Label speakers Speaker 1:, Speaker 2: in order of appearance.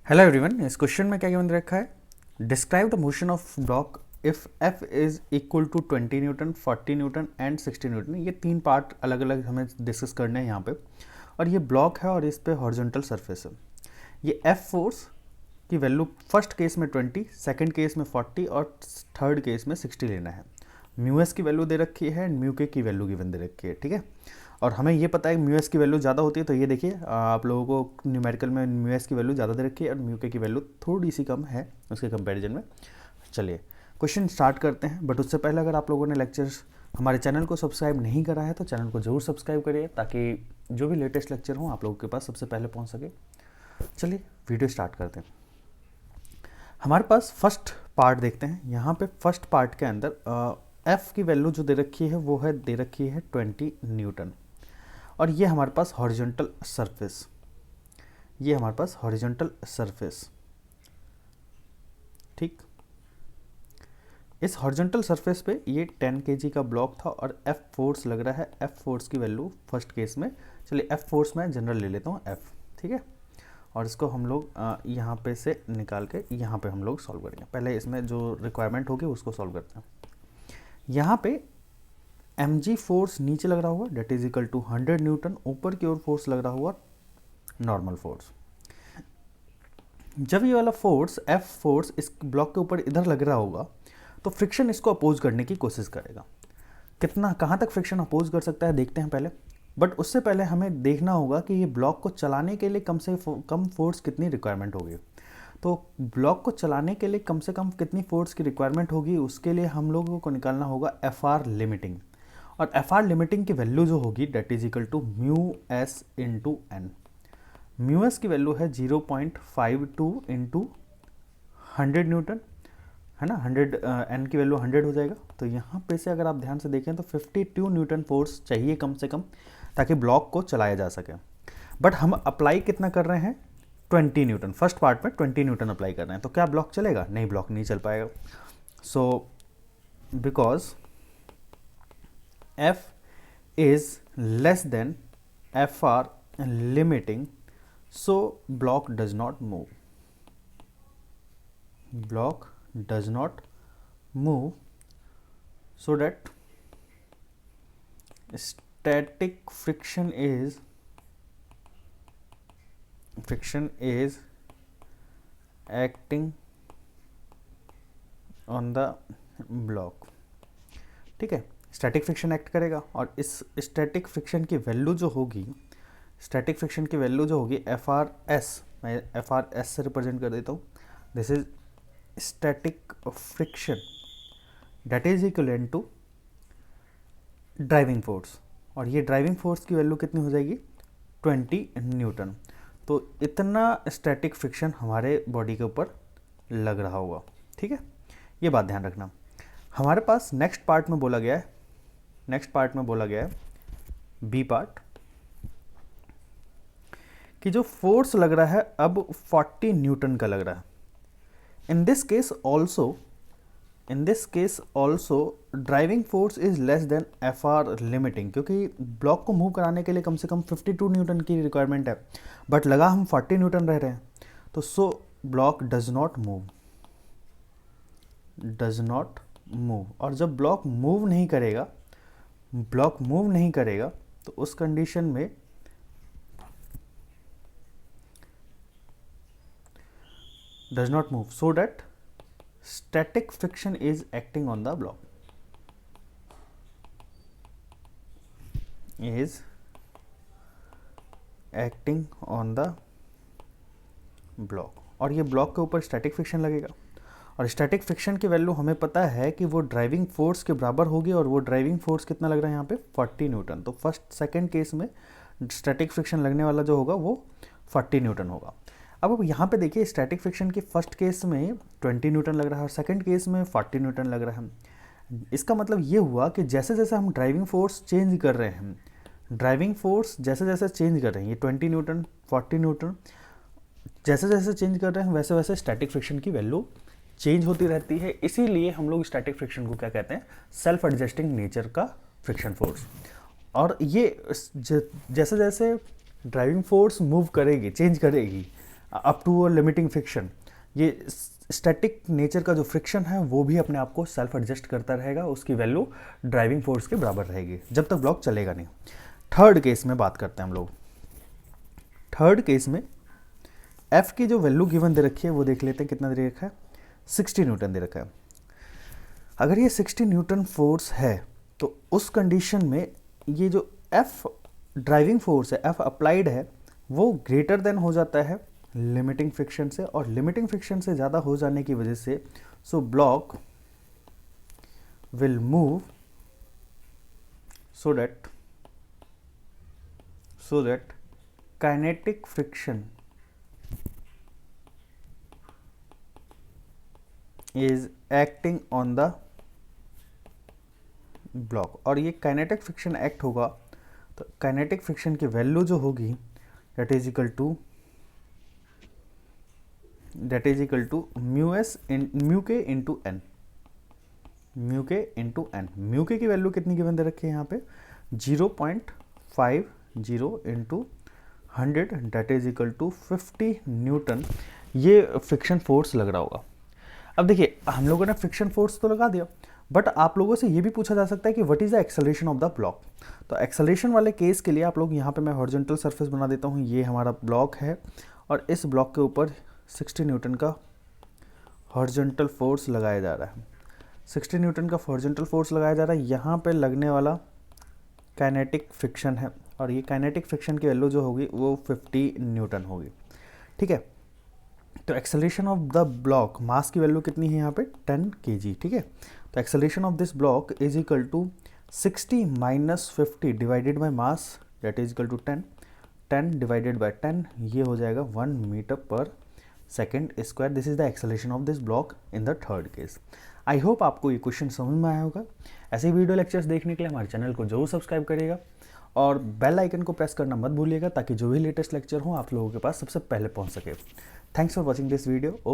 Speaker 1: Hello everyone, इस question में क्या गिवन रखा है। Describe the motion of block if F is equal to 20 newton, 40 newton and 60 newton. ये तीन पार्ट अलग अलग हमें डिस्कस करने हैं यहाँ पे। और ये ब्लॉक है और इस पे हॉरिजॉन्टल सरफेस है। ये एफ फोर्स की वैल्यू फर्स्ट केस में 20, सेकंड केस में 40 और थर्ड केस में 60 लेना है। म्यू एस की वैल्यू दे रखी है एंड म्यू के की वैल्यू गिवन दे रखी है, ठीक है। और हमें ये पता है म्यू एस की वैल्यू ज़्यादा होती है, तो ये देखिए आप लोगों को न्यूमेरिकल में म्यू एस की वैल्यू ज़्यादा दे रखी है और म्यू के की वैल्यू थोड़ी सी कम है उसके कंपैरिजन में। चलिए क्वेश्चन स्टार्ट करते हैं, बट उससे पहले अगर आप लोगों ने लेक्चर्स हमारे चैनल को सब्सक्राइब नहीं करा है तो चैनल को ज़रूर सब्सक्राइब करिए ताकि जो भी लेटेस्ट लेक्चर हो आप लोगों के पास सबसे पहले पहुँच सके। चलिए वीडियो स्टार्ट करते हैं। हमारे पास फर्स्ट पार्ट देखते हैं। यहाँ पे फर्स्ट पार्ट के अंदर एफ की वैल्यू जो दे रखी है वो है दे रखी है 20 न्यूटन और ये हमारे पास हॉरिजॉन्टल सरफेस, ये हमारे पास हॉरिजॉन्टल सरफेस, ठीक। इस हॉरिजॉन्टल सरफेस पे ये 10 kg का ब्लॉक था और एफ फोर्स लग रहा है। एफ फोर्स की वैल्यू फर्स्ट केस में, चलिए एफ फोर्स मैं जनरल ले लेता हूँ एफ, ठीक है। और इसको हम लोग यहाँ पे से निकाल के यहाँ पे हम लोग सॉल्व करेंगे। पहले इसमें जो रिक्वायरमेंट होगी उसको सॉल्व करते हैं। यहाँ पे mg फोर्स नीचे लग रहा हुआ that is equal to 100 newton, ऊपर की ओर फोर्स लग रहा हुआ नॉर्मल फोर्स। जब ये वाला फोर्स एफ फोर्स इस ब्लॉक के ऊपर इधर लग रहा होगा तो फ्रिक्शन इसको अपोज करने की कोशिश करेगा। कितना कहाँ तक फ्रिक्शन अपोज कर सकता है देखते हैं पहले। बट उससे पहले हमें देखना होगा कि ये ब्लॉक को चलाने के लिए कम से कम फोर्स कितनी रिक्वायरमेंट होगी। तो ब्लॉक को चलाने के लिए कम से कम कितनी फोर्स की रिक्वायरमेंट होगी उसके लिए हम लोगों को निकालना होगा एफ आर लिमिटिंग। और एफ आर लिमिटिंग की वैल्यू जो होगी that is equal to mu S into N. Mu S की वैल्यू है 0.52 इंटू 100 न्यूटन, है ना। 100 एन की वैल्यू 100 हो जाएगा। तो यहाँ पे से अगर आप ध्यान से देखें तो 52 न्यूटन फोर्स चाहिए कम से कम ताकि ब्लॉक को चलाया जा सके। बट हम अप्लाई कितना कर रहे हैं 20 न्यूटन। फर्स्ट पार्ट में 20 न्यूटन अप्लाई कर रहे हैं, तो क्या ब्लॉक चलेगा? नहीं, ब्लॉक नहीं चल पाएगा। So because F is less than FR limiting, so block does not move. Block does not move, so that static friction is acting on the block, ठीक है। स्टैटिक फ्रिक्शन एक्ट करेगा और इस स्टैटिक फ्रिक्शन की value जो होगी, static friction की value जो होगी एफ आर एस, मैं एफ आर एस से रिप्रेजेंट कर देता हूँ। This is static friction that is equal to driving force. और ये ड्राइविंग फोर्स की वैल्यू कितनी हो जाएगी 20 न्यूटन। तो इतना स्टैटिक फ्रिक्शन हमारे बॉडी के ऊपर लग रहा होगा, ठीक है। ये बात ध्यान रखना। हमारे पास नेक्स्ट पार्ट में बोला गया है बी पार्ट कि जो फोर्स लग रहा है अब 40 न्यूटन का लग रहा है। In this case also driving force is less than F R limiting, क्योंकि ब्लॉक को मूव कराने के लिए कम से कम 52 न्यूटन की रिक्वायरमेंट है, बट लगा हम 40 न्यूटन रह रहे हैं। तो so block does not move. और जब ब्लॉक मूव नहीं करेगा तो उस कंडीशन में does not move, so that static friction is acting on the block, और ये ब्लॉक के ऊपर स्टैटिक फ्रिक्शन लगेगा। और स्टैटिक फ्रिक्शन की वैल्यू हमें पता है कि वो ड्राइविंग फोर्स के बराबर होगी, और वो ड्राइविंग फोर्स कितना लग रहा है यहाँ पे 40 न्यूटन। तो फर्स्ट सेकंड केस में स्टैटिक फ्रिक्शन लगने वाला जो होगा वो 40 न्यूटन होगा। अब यहाँ पे देखिए स्टैटिक फ्रिक्शन की फर्स्ट केस में 20 न्यूटन लग रहा है और सेकंड केस में 40 न्यूटन लग रहा है। इसका मतलब ये हुआ कि जैसे जैसे हम ड्राइविंग फोर्स चेंज कर रहे हैं, ये 20 न्यूटन 40 न्यूटन जैसे जैसे चेंज कर रहे हैं वैसे वैसे स्टैटिक फ्रिक्शन की वैल्यू चेंज होती रहती है। इसीलिए हम लोग स्टैटिक फ्रिक्शन को क्या कहते हैं, सेल्फ एडजस्टिंग नेचर का फ्रिक्शन फोर्स। और ये जैसे जैसे ड्राइविंग फोर्स मूव करेगी, चेंज करेगी, up to a limiting friction. ये स्टैटिक नेचर का जो फ्रिक्शन है वो भी अपने आप को सेल्फ एडजस्ट करता रहेगा, उसकी वैल्यू ड्राइविंग फोर्स के बराबर रहेगी जब तक ब्लॉक चलेगा नहीं। थर्ड केस में बात करते हैं हम लोग। थर्ड केस में एफ की जो वैल्यू गिवन दे रखी है वो देख लेते हैं, कितना दे रखा है, 60 न्यूटन दे रखा है। अगर ये 60 न्यूटन फोर्स है तो उस कंडीशन में ये जो एफ ड्राइविंग फोर्स है, एफ अप्लाइड है, वो ग्रेटर देन हो जाता है लिमिटिंग फ्रिक्शन से, और लिमिटिंग फ्रिक्शन से ज़्यादा हो जाने की वजह से so block will move so that kinetic friction is acting on the block। और ये काइनेटिक फ्रिक्शन एक्ट होगा तो काइनेटिक फ्रिक्शन की वैल्यू जो होगी that is equal to mu S in mu K into N, mu K into N. Mu K की value कितनी given दे रखी है यहाँ पे, 0.50 into 100 that is equal to 50 newton. ये फ्रिक्शन फोर्स लग रहा होगा। अब देखिए हम लोगों ने फ्रिक्शन फोर्स तो लगा दिया, बट आप लोगों से ये भी पूछा जा सकता है कि what is the acceleration of the block. तो एक्सेलरेशन वाले केस के लिए आप लोग यहाँ पे मैं हॉरिजॉन्टल सरफेस बना देता हूँ, ये हमारा ब्लॉक है और इस ब्लॉक के ऊपर 60 न्यूटन का हॉरिजॉन्टल फोर्स लगाया जा रहा है। 60 न्यूटन का हॉरिजॉन्टल फोर्स लगाया जा रहा है। यहाँ पे लगने वाला काइनेटिक फ्रिक्शन है और ये काइनेटिक फ्रिक्शन की वैल्यू जो होगी वो 50 न्यूटन होगी। ठीक है, तो एक्सेलरेशन ऑफ द ब्लॉक, मास की वैल्यू कितनी है यहाँ पे 10 kg। ठीक है, तो acceleration of this block is equal to 60 minus 50 divided by mass that is equal to 10, 10 divided by 10 ये हो जाएगा 1 metre per second square. This is the acceleration of this block in the third case. I hope आपको ये question समझ में आया होगा। ऐसे ही वीडियो लेक्चर्स देखने के लिए हमारे चैनल को जरूर सब्सक्राइब करिएगा और बेल आइकन को प्रेस करना मत भूलिएगा ताकि जो भी लेटेस्ट लेक्चर हो आप लोगों के पास सबसे पहले पहुंच सके। Thanks for watching this video. Okay.